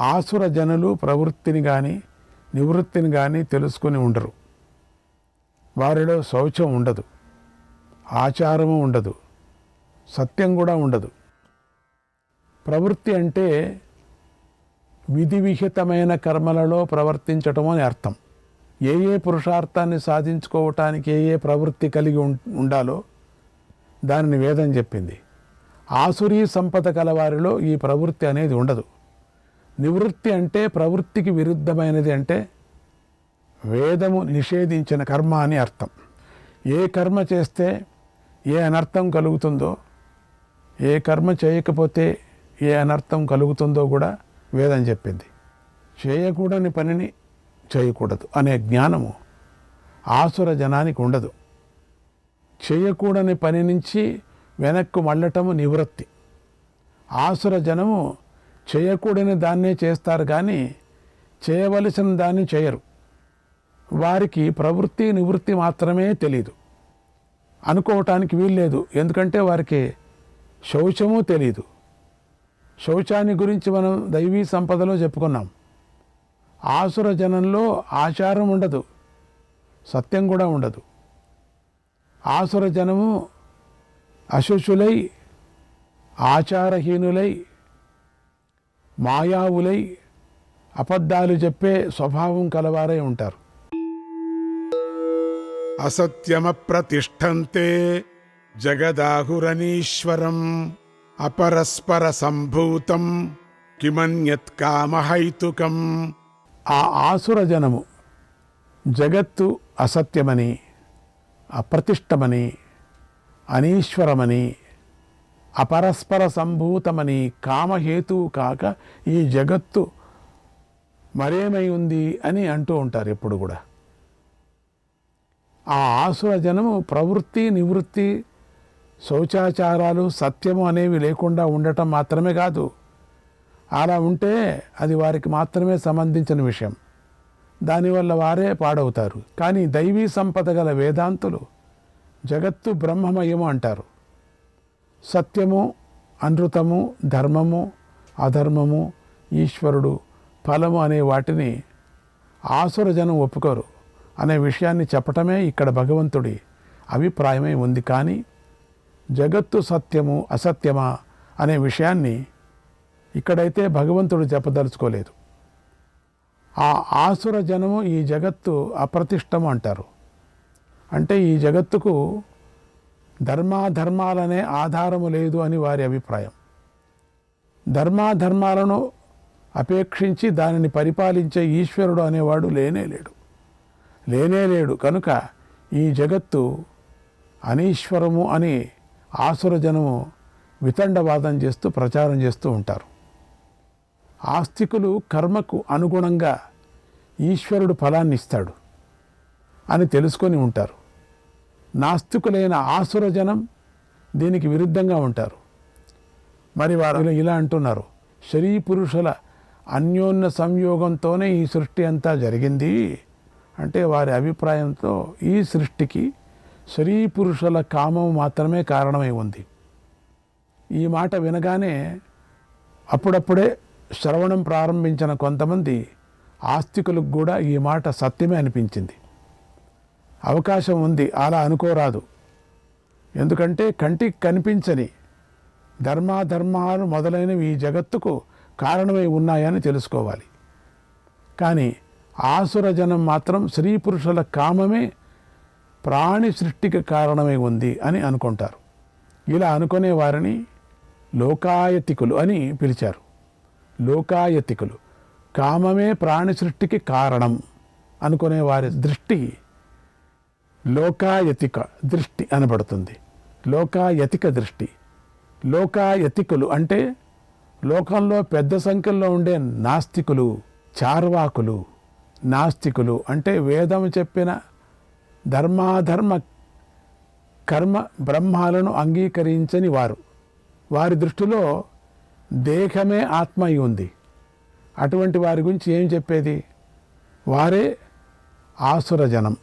ఆసుర జనులు ప్రవృత్తిని కానీ నివృత్తిని కానీ తెలుసుకుని ఉండరు. వారిలో శౌచం ఉండదు, ఆచారము ఉండదు, సత్యం కూడా ఉండదు. ప్రవృత్తి అంటే విధి విహితమైన కర్మలలో ప్రవర్తించటం అని అర్థం. ఏ ఏ పురుషార్థాన్ని సాధించుకోవటానికి ఏ ఏ ప్రవృత్తి కలిగి ఉండాలో దానిని వేదం చెప్పింది. ఆసురీ సంపద కలవారిలో ఈ ప్రవృత్తి అనేది ఉండదు. నివృత్తి అంటే ప్రవృత్తికి విరుద్ధమైనది, అంటే వేదము నిషేధించిన కర్మ అని అర్థం. ఏ కర్మ చేస్తే ఏ అనర్థం కలుగుతుందో, ఏ కర్మ చేయకపోతే ఏ అనర్థం కలుగుతుందో కూడా వేదం చెప్పింది. చేయకూడని పనిని చేయకూడదు అనే జ్ఞానము ఆసుర జనానికి ఉండదు. చేయకూడని పని నుంచి వెనక్కు మళ్ళటము నివృత్తి. ఆసుర జనము చేయకూడని దాన్నే చేస్తారు కానీ చేయవలసిన దాన్ని చేయరు. వారికి ప్రవృత్తి నివృత్తి మాత్రమే తెలీదు, అనుకోవటానికి వీల్లేదు. ఎందుకంటే వారికి శౌచము తెలీదు. శౌచాన్ని గురించి మనం దైవీ సంపదలో చెప్పుకున్నాం. ఆసుర జనంలో ఆచారం ఉండదు, సత్యం కూడా ఉండదు. ఆసుర జనము అశుచులై, ఆచారహీనులై, మాయావులై, అబద్ధాలు చెప్పే స్వభావం కలవారై ఉంటారు. అసత్యమప్రతిష్ఠంతే జగదాహురనీశ్వరం అపరస్పర సంభూతం కిమన్యత్ కామహైతుకం. ఆ ఆసుర జనము జగత్తు అసత్యమని, అప్రతిష్టమని, అనీశ్వరమని, అపరస్పర సంభూతమని, కామహేతువు కాక ఈ జగత్తు మరేమై ఉంది అని అంటూ ఉంటారు ఎప్పుడు కూడా. ఆ ఆసుర జనము ప్రవృత్తి నివృత్తి, శౌచాచారాలు, సత్యము అనేవి లేకుండా ఉండటం మాత్రమే కాదు, అలా ఉంటే అది వారికి మాత్రమే సంబంధించిన విషయం. దానివల్ల వారే పాడవుతారు. కానీ దైవీ సంపద గల వేదాంతులు జగత్తు బ్రహ్మమయము అంటారు. సత్యము, అనృతము, ధర్మము, అధర్మము, ఈశ్వరుడు, ఫలము అనే వాటిని ఆసుర జనం ఒప్పుకోరు అనే విషయాన్ని చెప్పటమే ఇక్కడ భగవంతుడి అభిప్రాయమై ఉంది. కానీ జగత్తు సత్యము అసత్యమా అనే విషయాన్ని ఇక్కడైతే భగవంతుడు చెప్పదలుచుకోలేదు. ఆ ఆసుర జనము ఈ జగత్తు అప్రతిష్టము అంటారు. అంటే ఈ జగత్తుకు ధర్మాధర్మాలనే ఆధారము లేదు అని వారి అభిప్రాయం. ధర్మాధర్మాలను అపేక్షించి దానిని పరిపాలించే ఈశ్వరుడు అనేవాడు లేనేలేడు. కనుక ఈ జగత్తు అనీశ్వరము అని ఆసుర జనము వితండవాదం చేస్తూ ప్రచారం చేస్తూ ఉంటారు. ఆస్తికులు కర్మకు అనుగుణంగా ఈశ్వరుడు ఫలాన్ని ఇస్తాడు అని తెలుసుకొని ఉంటారు. నాస్తికులైన ఆసుర జనం దీనికి విరుద్ధంగా ఉంటారు. మరి వారు ఇలా అంటున్నారు, స్త్రీ పురుషుల అన్యోన్య సంయోగంతోనే ఈ సృష్టి అంతా జరిగింది అంటే వారి అభిప్రాయంతో ఈ సృష్టికి స్త్రీ పురుషుల కామం మాత్రమే కారణమై ఉంది. ఈ మాట వినగానే అప్పుడప్పుడే శ్రవణం ప్రారంభించిన కొంతమంది ఆస్తికులకు కూడా ఈ మాట సత్యమే అనిపించింది. అవకాశం ఉంది, అలా అనుకోరాదు. ఎందుకంటే కంటికి కనిపించని ధర్మాధర్మాలు మొదలైనవి ఈ జగత్తుకు కారణమై ఉన్నాయని తెలుసుకోవాలి. కానీ ఆసుర జనం మాత్రం స్త్రీ పురుషుల కామమే ప్రాణి సృష్టికి కారణమై ఉంది అని అనుకుంటారు. ఇలా అనుకునే వారిని లోకాయతికులు అని పిలిచారు. లోకాయతికులు, కామమే ప్రాణి సృష్టికి కారణం అనుకునే వారి దృష్టి లోకాయతిక దృష్టి అనబడుతుంది. లోకాయతిక దృష్టి. లోకాయతికులు అంటే లోకంలో పెద్ద సంఖ్యలో ఉండే నాస్తికులు, చార్వాకులు. నాస్తికులు అంటే వేదం చెప్పిన ధర్మాధర్మ కర్మ బ్రహ్మాలను అంగీకరించని వారు. వారి దృష్టిలో దేహమే ఆత్మ అయి ఉంది. అటువంటి వారి గురించి ఏం చెప్పేది? వారే ఆసుర జనం.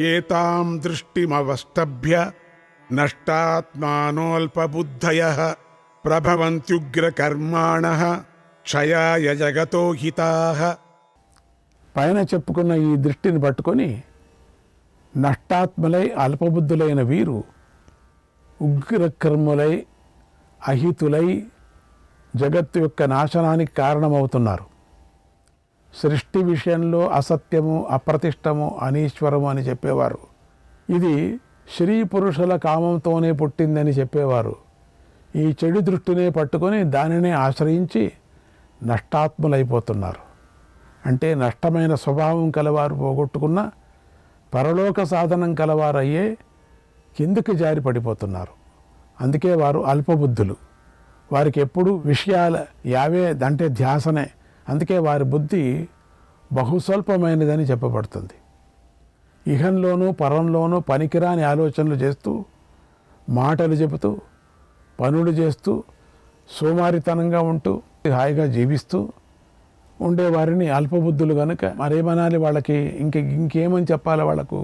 ఏతాం దృష్టిమవష్టభ్య నష్టాత్మానోల్పబుద్ధయః ప్రభవంత్యుగ్రకర్మాణః క్షయాయ జగతో హితాః. పైన చెప్పుకున్న ఈ దృష్టిని పట్టుకొని నష్టాత్మలై అల్పబుద్ధులైన వీరు ఉగ్రకర్ములై అహితులై జగత్తు యొక్క నాశనానికి కారణమవుతున్నారు. సృష్టి విషయంలో అసత్యము, అప్రతిష్టము, అనీశ్వరము అని చెప్పేవారు. ఇది స్త్రీ పురుషుల కామంతోనే పుట్టిందని చెప్పేవారు. ఈ చెడు దృష్టినే పట్టుకొని దానినే ఆశ్రయించి నష్టాత్ములైపోతున్నారు. అంటే నష్టమైన స్వభావం కలవారు పోగొట్టుకున్న పరలోక సాధనం కలవారయ్యే కిందకి జారి పడిపోతున్నారు. అందుకే వారు అల్పబుద్ధులు. వారికి ఎప్పుడు విషయాల యావే అంటే ధ్యాసనే. అందుకే వారి బుద్ధి బహుస్వల్పమైనదని చెప్పబడుతుంది. ఇహంలోనూ పరంలోనూ పనికిరాని ఆలోచనలు చేస్తూ, మాటలు చెబుతూ, పనులు చేస్తూ, సోమారితనంగా ఉంటూ హాయిగా జీవిస్తూ ఉండేవారిని అల్పబుద్ధులు కనుక మరేమనాలి వాళ్ళకి? ఇంకేమని చెప్పాలి వాళ్లకు?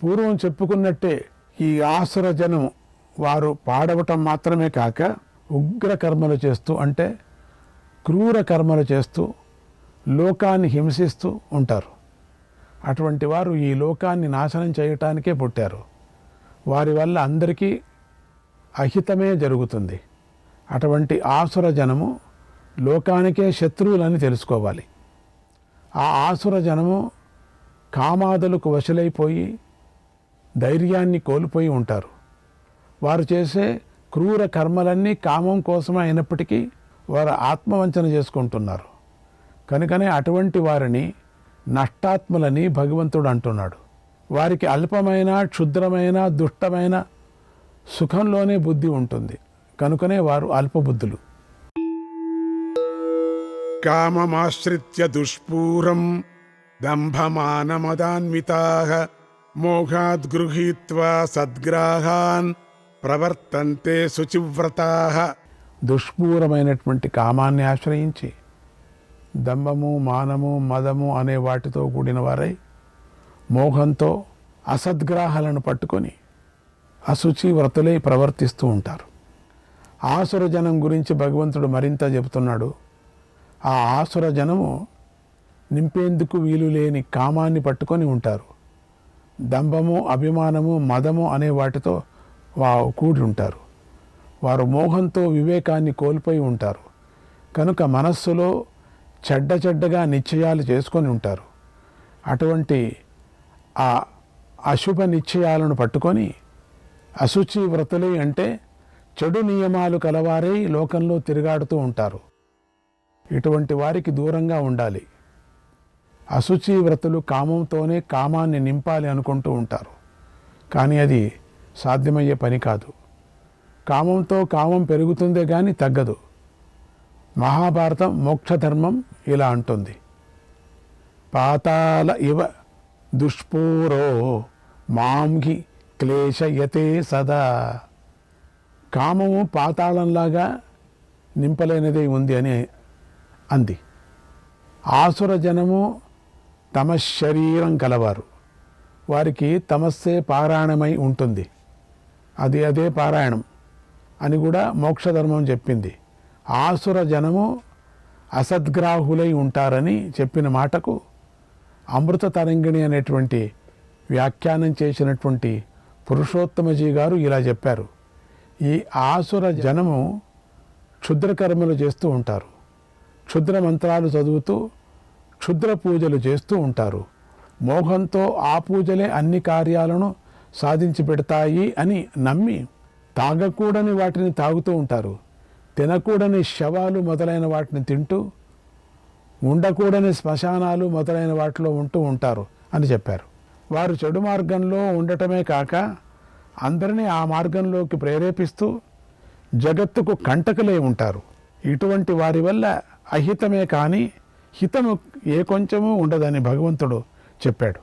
పూర్వం చెప్పుకున్నట్టే ఈ ఆసుర జనం వారు పాడవటం మాత్రమే కాక ఉగ్ర కర్మలు చేస్తూ, అంటే క్రూర కర్మలు చేస్తూ లోకాన్ని హింసిస్తూ ఉంటారు. అటువంటి వారు ఈ లోకాన్ని నాశనం చేయటానికే పుట్టారు. వారి వల్ల అందరికీ అహితమే జరుగుతుంది. అటువంటి ఆసుర జనము లోకానికే శత్రువులని తెలుసుకోవాలి. ఆ ఆసుర జనము కామాదులకు వశలైపోయి ధైర్యాన్ని కోల్పోయి ఉంటారు. వారు చేసే క్రూర కర్మలన్నీ కామం కోసమే అయినప్పటికీ వారు ఆత్మవంచన చేసుకుంటున్నారు. కనుకనే అటువంటి వారిని నష్టాత్ములని భగవంతుడు అంటున్నాడు. వారికి అల్పమైన, క్షుద్రమైన, దుష్టమైన సుఖంలోనే బుద్ధి ఉంటుంది. కనుకనే వారు అల్పబుద్ధులు. కామమాశ్రిత్య దుష్పూరం దంభమానమదాన్వితాః మోహాద్ గృహీత్వా సద్గ్రాహాన్ ప్రవర్తంతే శుచివ్రతాః. దుష్పూరమైనటువంటి కామాన్ని ఆశ్రయించి దంభము, మానము, మదము అనే వాటితో కూడిన వారై మోహంతో అసద్గ్రాహాలను పట్టుకొని అశుచి వ్రతులై ప్రవర్తిస్తూ ఉంటారు. ఆసుర జనం గురించి భగవంతుడు మరింత చెబుతున్నాడు. ఆ ఆసుర జనము నింపేందుకు వీలు లేని కామాన్ని పట్టుకొని ఉంటారు. దంభము, అభిమానము, మదము అనే వాటితో కూడి ఉంటారు. వారు మోహంతో వివేకాన్ని కోల్పోయి ఉంటారు. కనుక మనస్సులో చెడ్డగా నిశ్చయాలు చేసుకొని ఉంటారు. అటువంటి ఆ అశుభ నిశ్చయాలను పట్టుకొని అశుచి వ్రతులై అంటే చెడు నియమాలు కలవారై లోకంలో తిరుగాడుతూ ఉంటారు. ఇటువంటి వారికి దూరంగా ఉండాలి. అశుచి వ్రతులు కామంతోనే కామాన్ని నింపాలి అనుకుంటూ ఉంటారు. కానీ అది సాధ్యమయ్యే పని కాదు. కామంతో కామం పెరుగుతుందే కానీ తగ్గదు. మహాభారతం మోక్షధర్మం ఇలా అంటుంది: పాతాళ ఇవ దుష్పూరో మాంహి క్లేశయతే సదా. కామము పాతాళంలాగా నింపలేనిదే ఉంది అని అంది. ఆసుర జనము తమ శరీరం కలవారు. వారికి తమస్సే పారాయణమై ఉంటుంది. అదే పారాయణం అని కూడా మోక్షధర్మం చెప్పింది. ఆసుర జనము అసద్గ్రాహులై ఉంటారని చెప్పిన మాటకు అమృత తరంగిణి అనేటువంటి వ్యాఖ్యానం చేసినటువంటి పురుషోత్తమజీ గారు ఇలా చెప్పారు: ఈ ఆసుర జనము క్షుద్రకర్మలు చేస్తూ ఉంటారు. క్షుద్ర మంత్రాలు చదువుతూ క్షుద్ర పూజలు చేస్తూ ఉంటారు. మోహంతో ఆ పూజలే అన్ని కార్యాలను సాధించి పెడతాయి అని నమ్మి తాగకూడని వాటిని తాగుతూ ఉంటారు. తినకూడని శవాలు మొదలైన వాటిని తింటూ, ఉండకూడని శ్మశానాలు మొదలైన వాటిలో ఉంటూ ఉంటారు అని చెప్పారు. వారు చెడు మార్గంలో ఉండటమే కాక అందరినీ ఆ మార్గంలోకి ప్రేరేపిస్తూ జగత్తుకు కంటకలే ఉంటారు. ఇటువంటి వారి వల్ల అహితమే కానీ హితము ఏ కొంచెము ఉండదని భగవంతుడు చెప్పాడు.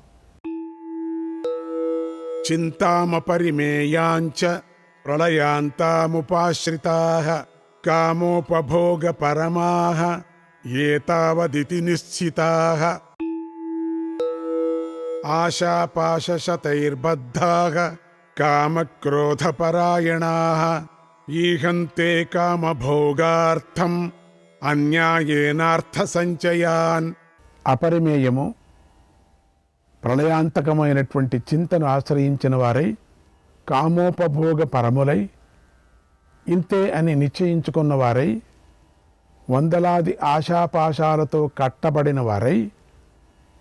చింతామపరిమేయాంచ ప్రళయాంతాముపాశ్రితాః కామోపభోగ పరమాః ఏతావదితి నిశ్చితాః ఆశాపాశశతైర్బద్ధాః కామక్రోధపరాయణాః ఈహంతే కామభోగార్థం అన్యాయేనార్థ సంచయాన్. అపరిమేయము ప్రళయాంతకమైనటువంటి చింతను ఆశ్రయించిన వారై కామోపభోగ పరములై ఇంతే అని నిశ్చయించుకున్న వారై వందలాది ఆశాపాశాలతో కట్టబడిన వారై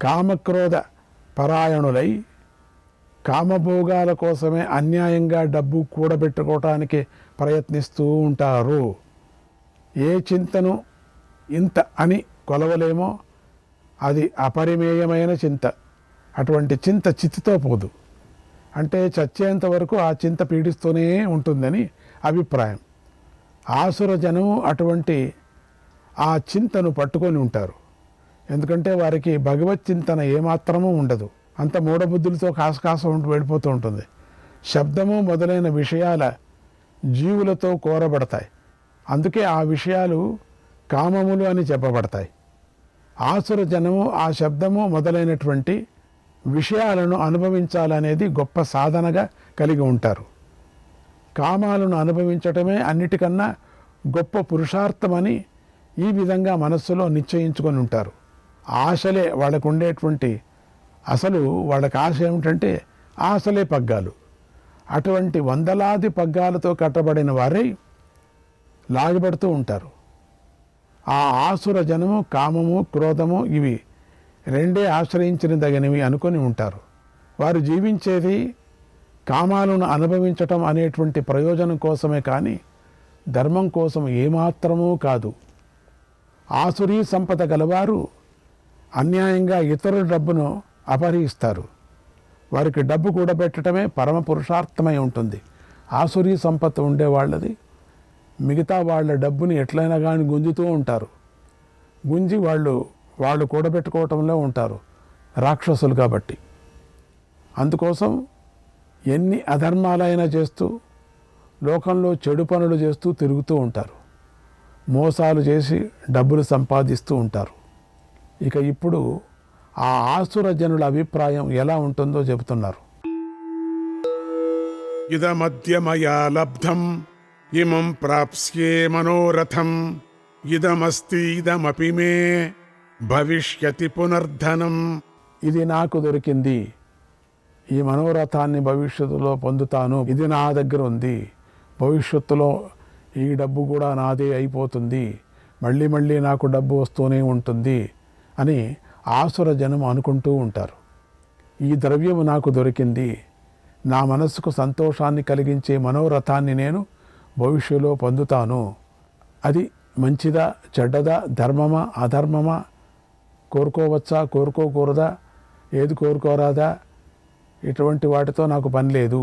కామక్రోధ పరాయణులై కామభోగాల కోసమే అన్యాయంగా డబ్బు కూడబెట్టుకోవటానికి ప్రయత్నిస్తూ ఉంటారు. ఏ చింతను ఇంత అని కొలవలేమో అది అపరిమేయమైన చింత. అటువంటి చింత చిత్తుతో పోదు, అంటే చచ్చేంత వరకు ఆ చింత పీడిస్తూనే ఉంటుందని అభిప్రాయం. ఆసుర జనము అటువంటి ఆ చింతను పట్టుకొని ఉంటారు. ఎందుకంటే వారికి భగవత్ చింతన ఏమాత్రమూ ఉండదు. అంత మూఢబుద్ధులతో కాసకాస వెళ్ళిపోతూ ఉంటుంది. శబ్దము మొదలైన విషయాల జీవులతో కోరబడతాయి. అందుకే ఆ విషయాలు కామములు అని చెప్పబడతాయి. ఆసుర జనము ఆ శబ్దము మొదలైనటువంటి విషయాలను అనుభవించాలనేది గొప్ప సాధనగా కలిగి ఉంటారు. కామాలను అనుభవించటమే అన్నిటికన్నా గొప్ప పురుషార్థమని ఈ విధంగా మనస్సులో నిశ్చయించుకొని ఉంటారు. ఆశలే వాళ్ళకు ఉండేటువంటి అసలు వాళ్ళకి ఆశ ఏమిటంటే ఆశలే పగ్గాలు. అటువంటి వందలాది పగ్గాలతో కట్టబడిన వారై లాగబడుతూ ఉంటారు. ఆ ఆసుర జనము కామము క్రోధము ఇవి రెండే ఆశ్రయించిన దగనివి అనుకొని ఉంటారు. వారు జీవించేది కామాలను అనుభవించటం అనేటువంటి ప్రయోజనం కోసమే కానీ ధర్మం కోసం ఏమాత్రమూ కాదు. ఆసురీ సంపద గలవారు అన్యాయంగా ఇతరుల డబ్బును అపహరిస్తారు. వారికి డబ్బు కూడబెట్టడమే పరమ పురుషార్థమై ఉంటుంది. ఆసురీ సంపద ఉండేవాళ్ళది మిగతా వాళ్ళ డబ్బుని ఎట్లయినా కానీ గుంజుతూ ఉంటారు. గుంజి వాళ్ళు కూడబెట్టుకోవటంలో ఉంటారు, రాక్షసులు కాబట్టి. అందుకోసం ఎన్ని అధర్మాలైనా చేస్తూ లోకంలో చెడు పనులు చేస్తూ తిరుగుతూ ఉంటారు. మోసాలు చేసి డబ్బులు సంపాదిస్తూ ఉంటారు. ఇక ఇప్పుడు ఆ ఆసుర జనుల అభిప్రాయం ఎలా ఉంటుందో చెబుతున్నారు. ఇదమద్య మయా లబ్ధం ఇమం ప్రాప్స్యే మనోరథం ఇదమస్తి ఇదమపి మే భవిష్యతి పునర్ధనం. ఇది నాకు దొరికింది, ఈ మనోరథాన్ని భవిష్యత్తులో పొందుతాను, ఇది నా దగ్గర ఉంది, భవిష్యత్తులో ఈ డబ్బు కూడా నాదే అయిపోతుంది, మళ్ళీ మళ్ళీ నాకు డబ్బు వస్తూనే ఉంటుంది అని ఆసుర జనం అనుకుంటూ ఉంటారు. ఈ ద్రవ్యము నాకు దొరికింది, నా మనస్సుకు సంతోషాన్ని కలిగించే మనోరథాన్ని నేను భవిష్యత్తులో పొందుతాను. అది మంచిదా చెడ్డదా, ధర్మమా అధర్మమా, కోరుకోవచ్చా కోరుకోకూడదా, ఏది కోరుకోరాదా, ఇటువంటి వాటితో నాకు పని లేదు,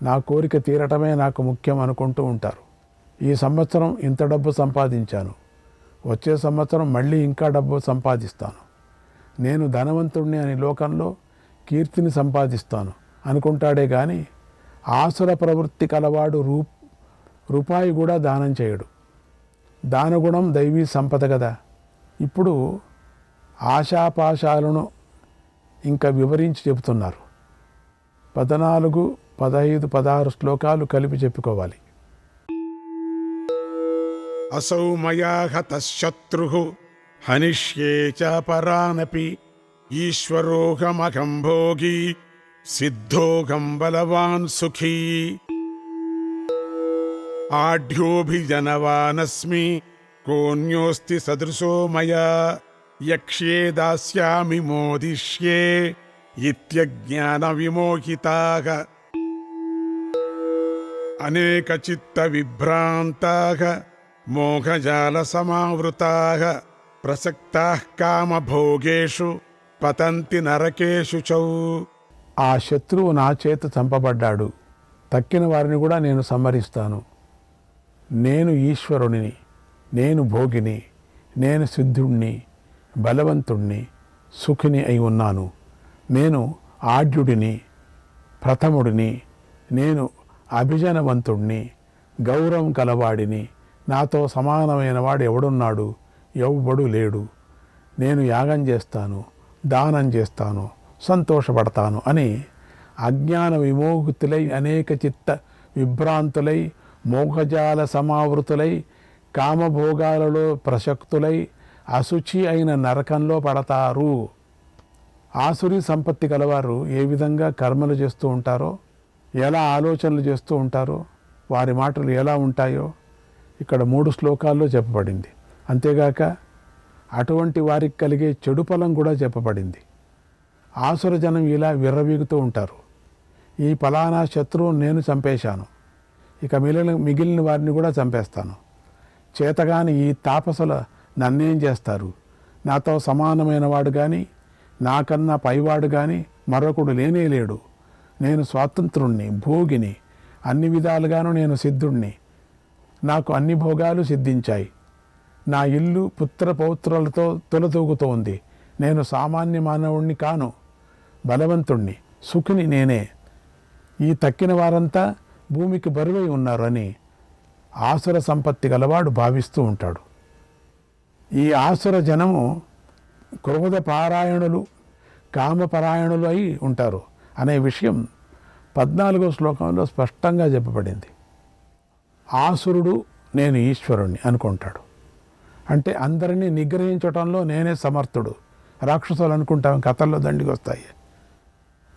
నా కోరిక తీరటమే నాకు ముఖ్యం అనుకుంటూ ఉంటారు. ఈ సంవత్సరం ఇంత డబ్బు సంపాదించాను, వచ్చే సంవత్సరం మళ్ళీ ఇంకా డబ్బు సంపాదిస్తాను, నేను ధనవంతుడిని అని లోకంలో కీర్తిని సంపాదిస్తాను అనుకుంటాడే కానీ ఆసుర ప్రవృత్తి కలవాడు రూపాయి కూడా దానం చేయడు. దానగుణం దైవీ సంపద కదా. ఇప్పుడు ఆశాపాశాలను ఇంకా వివరించి చెబుతున్నారు. 14, 15, 16 శ్లోకాలు కలిపి చెప్పుకోవాలి. అసౌ మయా హతః శత్రుః హనిష్యే చ పరానపి ఈశ్వరోహమహం భోగి సిద్ధోహం బలవాన్ సుఖీ ఆఢ్యోభిజనవానస్మి కోన్యోస్తి సదృశో మయా యక్ష్యే దాస్యామి మోదిష్యే ఇత్యజ్ఞాన విమోహితాః అనేక చిత్త విభ్రాంతాః మోహజాల సమావృతాః ప్రసక్తాః కామభోగేషు పతంతి నరకేషు చౌ. ఆ శత్రువు నా చేత చంపబడ్డాడు, తక్కిన వారిని కూడా నేను సంహరిస్తాను. నేను ఈశ్వరుడిని, నేను భోగిని, నేను సిద్ధుణ్ణి, బలవంతుణ్ణి, సుఖిని అయి ఉన్నాను. నేను ఆఢ్యుడిని, ప్రథముడిని, నేను అభిజనవంతుణ్ణి, గౌరవం కలవాడిని, నాతో సమానమైన వాడు ఎవడున్నాడు, ఎవ్వడు లేడు. నేను యాగం చేస్తాను, దానం చేస్తాను, సంతోషపడతాను అని అజ్ఞాన విమోహితులై అనేక చిత్త విభ్రాంతులై మోహజాల సమావృతులై కామభోగాలలో ప్రసక్తులై అశుచి అయిన నరకంలో పడతారు. ఆసురీ సంపత్తి గలవారు ఏ విధంగా కర్మలు చేస్తూ ఉంటారో, ఎలా ఆలోచనలు చేస్తూ ఉంటారో, వారి మాటలు ఎలా ఉంటాయో ఇక్కడ 3 శ్లోకాల్లో చెప్పబడింది. అంతేగాక అటువంటి వారికి కలిగే చెడు ఫలం కూడా చెప్పబడింది. ఆసుర జనం ఇలా విర్రవీగుతూ ఉంటారు. ఈ ఫలానా శత్రువును నేను చంపేశాను, ఇక మిగిలిన వారిని కూడా చంపేస్తాను. చేతగాని ఈ తాపసుల నన్నేం చేస్తారు? నాతో సమానమైన వాడు కానీ, నాకన్నా పైవాడు కానీ మరొకడు లేనే లేడు. నేను స్వాతంత్రుణ్ణి, భోగిని, అన్ని విధాలుగాను నేను సిద్ధుణ్ణి. నాకు అన్ని భోగాలు సిద్ధించాయి. నా ఇల్లు పుత్ర పౌత్రులతో తొలతూగుతోంది. నేను సామాన్య మానవుణ్ణి కాను, బలవంతుణ్ణి, సుఖిని నేనే. ఈ తక్కిన వారంతా భూమికి బరువై ఉన్నారు అని ఆసుర సంపత్తి గలవాడు భావిస్తూ ఉంటాడు. ఈ ఆసుర జనము క్రోధ పారాయణులు, కామపరాయణులు అయి ఉంటారు అనే విషయం 14వ శ్లోకంలో స్పష్టంగా చెప్పబడింది. ఆసురుడు నేను ఈశ్వరుణ్ణి అనుకుంటాడు. అంటే అందరినీ నిగ్రహించటంలో నేనే సమర్థుడు. రాక్షసులు అనుకుంటాం, కథల్లో దండికి వస్తాయి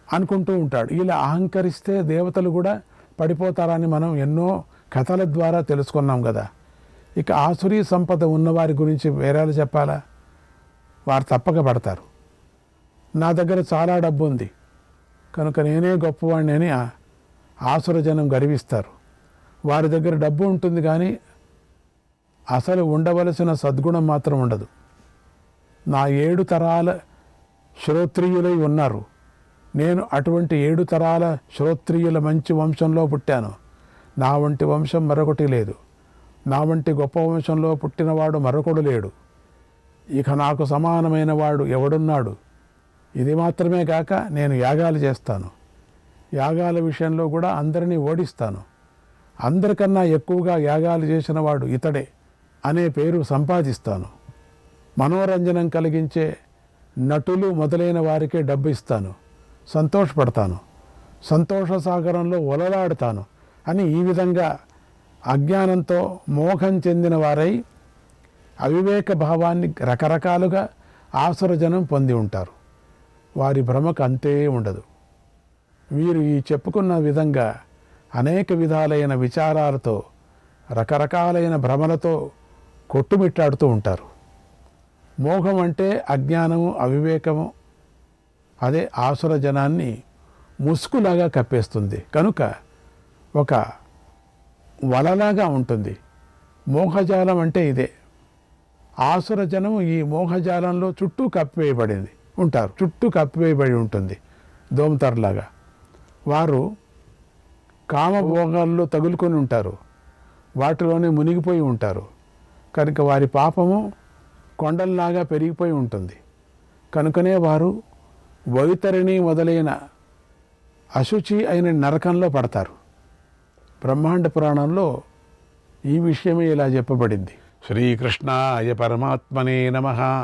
అనుకుంటూ ఉంటాడు. ఇలా అహంకరిస్తే దేవతలు కూడా పడిపోతారని మనం ఎన్నో కథల ద్వారా తెలుసుకున్నాం కదా. ఇక ఆసురీ సంపద ఉన్నవారి గురించి వేరేలు చెప్పాలా? వారు తప్పక పడతారు. నా దగ్గర చాలా డబ్బు ఉంది కనుక నేనే గొప్పవాడిని అని ఆసుర జనం గర్విస్తారు. వారి దగ్గర డబ్బు ఉంటుంది కానీ అసలు ఉండవలసిన సద్గుణం మాత్రం ఉండదు. నా 7 తరాల శ్రోత్రియులై ఉన్నారు. నేను అటువంటి 7 తరాల శ్రోత్రియుల మంచి వంశంలో పుట్టాను. నా వంటి వంశం మరొకటి లేదు. నా వంటి గొప్ప వంశంలో పుట్టినవాడు మరొకడు లేడు. ఇక నాకు సమానమైన వాడు ఎవడున్నాడు? ఇది మాత్రమే కాక నేను యాగాలు చేస్తాను. యాగాల విషయంలో కూడా అందరినీ ఓడిస్తాను. అందరికన్నా ఎక్కువగా యాగాలు చేసిన వాడు ఇతడే అనే పేరు సంపాదిస్తాను. మనోరంజనం కలిగించే నటులు మొదలైన వారికే డబ్బు ఇస్తాను. సంతోషపడతాను. సంతోష సాగరంలో ఒలలాడుతాను అని ఈ విధంగా అజ్ఞానంతో మోహం చెందిన వారై అవివేక భావాన్ని రకరకాలుగా ఆసుర జనం పొంది ఉంటారు. వారి భ్రమకు అంతే ఉండదు. వీరు ఈ చెప్పుకున్న విధంగా అనేక విధాలైన విచారాలతో, రకరకాలైన భ్రమలతో కొట్టుమిట్టాడుతూ ఉంటారు. మోహం అంటే అజ్ఞానము, అవివేకము. అదే ఆసుర జనాన్ని ముసుగులాగా కప్పేస్తుంది కనుక ఒక వలలాగా ఉంటుంది. మోహజాలం అంటే ఇదే. ఆసుర జనము ఈ మోహజాలంలో చుట్టూ కప్పివేయబడింది ఉంటారు. చుట్టూ కప్పివేయబడి ఉంటుంది దోమతరలాగా. వారు కామభోగాల్లో తగులుకొని ఉంటారు. వాటిలోనే మునిగిపోయి ఉంటారు. కనుక వారి పాపము కొండల్లాగా పెరిగిపోయి ఉంటుంది. కనుకనే వారు వైతరిణి మొదలైన అశుచి అయిన నరకంలో పడతారు. బ్రహ్మాండ పురాణంలో ఈ విషయమే ఇలా చెప్పబడింది. శ్రీకృష్ణాయ పరమాత్మనే నమః.